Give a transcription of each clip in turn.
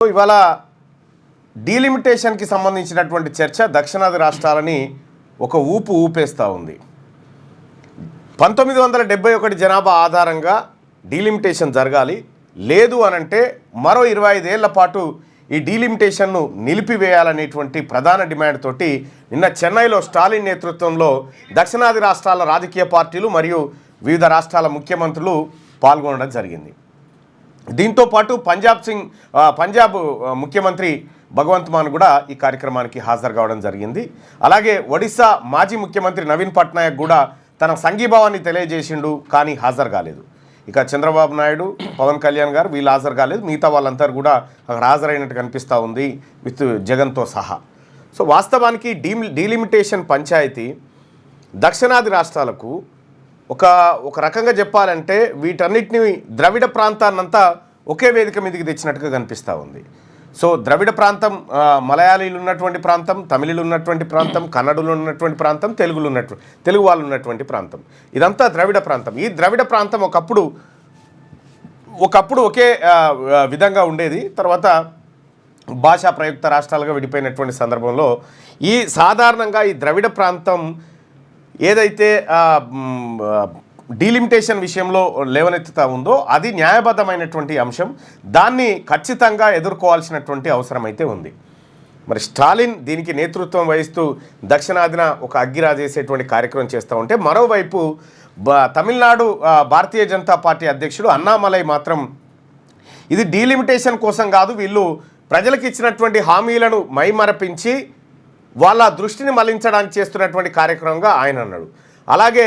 ఇవాళ డీలిమిటేషన్కి సంబంధించినటువంటి చర్చ దక్షిణాది రాష్ట్రాలని ఒక ఊపేస్తూ ఉంది. 1971 జనాభా ఆధారంగా డీలిమిటేషన్ జరగాలి, లేదు అనంటే మరో 25 ఏళ్ల పాటు ఈ డీలిమిటేషన్ను నిలిపివేయాలనేటువంటి ప్రధాన డిమాండ్ తోటి నిన్న చెన్నైలో స్టాలిన్ నేతృత్వంలో దక్షిణాది రాష్ట్రాల రాజకీయ పార్టీలు మరియు వివిధ రాష్ట్రాల ముఖ్యమంత్రులు పాల్గొనడం జరిగింది. దీంతో పాటు పంజాబ్ ముఖ్యమంత్రి భగవంత్ మాన్ కూడా ఈ కార్యక్రమానికి హాజరు కావడం జరిగింది. అలాగే ఒడిశా మాజీ ముఖ్యమంత్రి నవీన్ పట్నాయక్ కూడా తన సంఘీభావాన్ని తెలియజేసిండు, కానీ హాజరు కాలేదు. ఇక చంద్రబాబు నాయుడు, పవన్ కళ్యాణ్ గారు వీళ్ళు హాజరు కాలేదు. మిగతా వాళ్ళందరూ కూడా అక్కడ హాజరైనట్టు కనిపిస్తూ ఉంది, విత్ జగన్తో సహా. సో వాస్తవానికి డీలిమిటేషన్ పంచాయతీ దక్షిణాది రాష్ట్రాలకు ఒక రకంగా చెప్పాలంటే వీటన్నిటిని ద్రవిడ ప్రాంతాన్నంతా ఒకే వేదిక మీదకి తెచ్చినట్టుగా కనిపిస్తూ ఉంది. సో ద్రవిడ ప్రాంతం మలయాళీలు ఉన్నటువంటి ప్రాంతం, తమిళులు ఉన్నటువంటి ప్రాంతం, కన్నడులు ఉన్నటువంటి ప్రాంతం, తెలుగు వాళ్ళు ఉన్నటువంటి ప్రాంతం, ఇదంతా ద్రవిడ ప్రాంతం. ఈ ద్రవిడ ప్రాంతం ఒకప్పుడు ఒకే విధంగా ఉండేది. తర్వాత భాషా ప్రయుక్త రాష్ట్రాలుగా విడిపోయినటువంటి సందర్భంలో సాధారణంగా ఈ ద్రవిడ ప్రాంతం ఏదైతే డీలిమిటేషన్ విషయంలో లేవనెత్తుతా ఉందో అది న్యాయబద్ధమైనటువంటి అంశం. దాన్ని ఖచ్చితంగా ఎదుర్కోవాల్సినటువంటి అవసరం అయితే ఉంది. మరి స్టాలిన్ దీనికి నేతృత్వం వహిస్తూ దక్షిణాదిన ఒక అగ్గిరాజేసేటువంటి కార్యక్రమం చేస్తూ ఉంటే, మరోవైపు తమిళనాడు భారతీయ జనతా పార్టీ అధ్యక్షుడు అన్నామలై మాత్రం ఇది డీలిమిటేషన్ కోసం కాదు, వీళ్ళు ప్రజలకు ఇచ్చినటువంటి హామీలను మైమరపించి వాళ్ళ దృష్టిని మళ్లించడానికి చేస్తున్నటువంటి కార్యక్రమంగా ఆయన అన్నాడు. అలాగే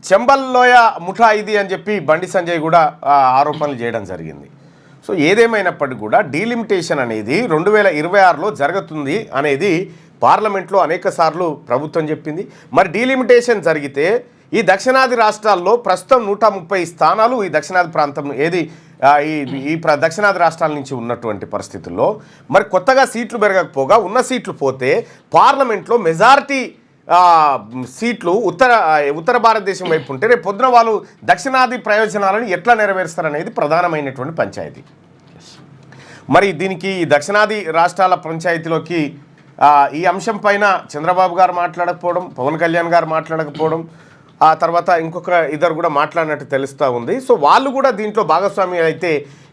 చెంబల్ లోయ ముఠా ఇది అని చెప్పి బండి సంజయ్ కూడా ఆరోపణలు చేయడం జరిగింది. సో ఏదేమైనప్పటికీ కూడా డీలిమిటేషన్ అనేది 2026లో జరుగుతుంది అనేది పార్లమెంట్లో అనేక సార్లు ప్రభుత్వం చెప్పింది. మరి డీలిమిటేషన్ జరిగితే ఈ దక్షిణాది రాష్ట్రాల్లో ప్రస్తుతం 130 స్థానాలు ఈ దక్షిణాది ప్రాంతం ఈ దక్షిణాది రాష్ట్రాల నుంచి ఉన్నటువంటి పరిస్థితుల్లో మరి కొత్తగా సీట్లు పెరగకపోగా ఉన్న సీట్లు పోతే పార్లమెంట్లో మెజారిటీ సీట్లు ఉత్తర భారతదేశం వైపు ఉంటే రేపు పొద్దున వాళ్ళు దక్షిణాది ప్రయోజనాలను ఎట్లా నెరవేరుస్తారనేది ప్రధానమైనటువంటి పంచాయతీ. మరి దీనికి దక్షిణాది రాష్ట్రాల పంచాయతీలోకి ఈ అంశం పైన చంద్రబాబు గారు మాట్లాడకపోవడం, పవన్ కళ్యాణ్ గారు మాట్లాడకపోవడం, ఆ తర్వాత ఇంకొక ఇద్దరు కూడా మాట్లాడినట్టు తెలుస్తూ ఉంది. సో వాళ్ళు కూడా దీంట్లో భాగస్వామి అయితే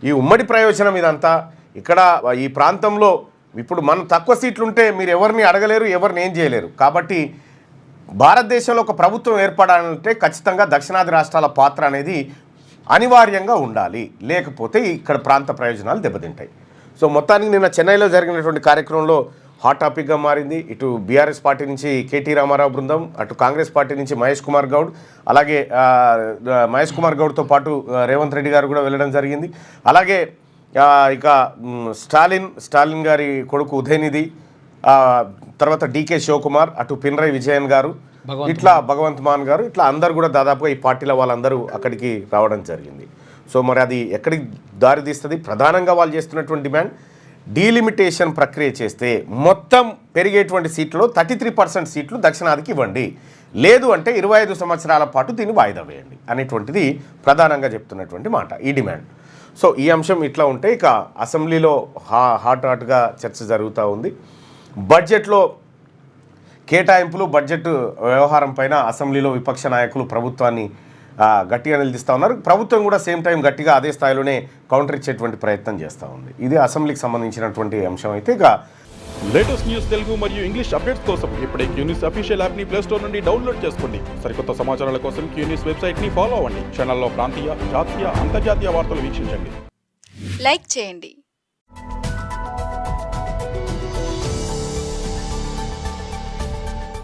ఈ ఉమ్మడి ప్రయోజనం ఇదంతా ఇక్కడ ఈ ప్రాంతంలో ఇప్పుడు మనం తక్కువ సీట్లు ఉంటే మీరు ఎవరిని అడగలేరు, ఎవరిని ఏం చేయలేరు. కాబట్టి భారతదేశంలో ఒక ప్రభుత్వం ఏర్పడాలంటే ఖచ్చితంగా దక్షిణాది రాష్ట్రాల పాత్ర అనేది అనివార్యంగా ఉండాలి, లేకపోతే ఇక్కడ ప్రాంత ప్రయోజనాలు దెబ్బతింటాయి. సో మొత్తానికి నిన్న చెన్నైలో జరిగినటువంటి కార్యక్రమంలో హాట్ టాపిక్గా మారింది. ఇటు బీఆర్ఎస్ పార్టీ నుంచి కేటీ రామారావు బృందం, అటు కాంగ్రెస్ పార్టీ నుంచి మహేష్ కుమార్ గౌడ్, అలాగే మహేష్ కుమార్ గౌడ్తో పాటు రేవంత్ రెడ్డి గారు కూడా వెళ్ళడం జరిగింది. అలాగే ఇక స్టాలిన్ గారి కొడుకు ఉదయనిధి, తర్వాత డీకే శివకుమార్, అటు పినరై విజయన్ గారు, ఇట్లా భగవంత్ మాన్ గారు, ఇట్లా అందరు కూడా దాదాపుగా ఈ పార్టీల వాళ్ళందరూ అక్కడికి రావడం జరిగింది. సో మరి అది ఎక్కడికి దారితీస్తుంది? ప్రధానంగా వాళ్ళు చేస్తున్నటువంటి డిమాండ్ డీలిమిటేషన్ ప్రక్రియ చేస్తే మొత్తం పెరిగేటువంటి సీట్లలో 33% సీట్లు దక్షిణాదికి ఇవ్వండి, లేదు అంటే 25 సంవత్సరాల పాటు దీన్ని వాయిదా వేయండి అనేటువంటిది ప్రధానంగా చెప్తున్నటువంటి మాట, ఈ డిమాండ్. సో ఈ అంశం ఇట్లా ఉంటే ఇక అసెంబ్లీలో హాట్గా చర్చ జరుగుతూ ఉంది. బడ్జెట్లో కేటాయింపులు, బడ్జెట్ వ్యవహారం పైన అసెంబ్లీలో విపక్ష నాయకులు ప్రభుత్వాన్ని గట్టిగా నిలదీస్తూ ఉన్నారు. ప్రభుత్వం కూడా సేమ్ టైం గట్టిగా అదే స్థాయిలోనే కౌంటర్ ఇచ్చేటువంటి ప్రయత్నం చేస్తూ ఉంది. ఇది అసెంబ్లీకి సంబంధించినటువంటి అంశం అయితే ఇక లేటెస్ట్ న్యూస్ తెలుగు మరియు ఇంగ్లీష్ అప్డేట్స్ కోసం ఇప్పుడే క్యూన్యూస్ అఫీషియల్ యాప్ని ప్లే స్టోర్ నుండి డౌన్లోడ్ చేసుకోండి. సరికొత్త సమాచారాల కోసం క్యూన్యూస్ వెబ్సైట్ని ఫాలో అవ్వండి. ఛానల్లో ప్రాంతీయ, జాతీయ, అంతర్జాతీయ వార్తలు వీక్షించండి. లైక్ చేయండి.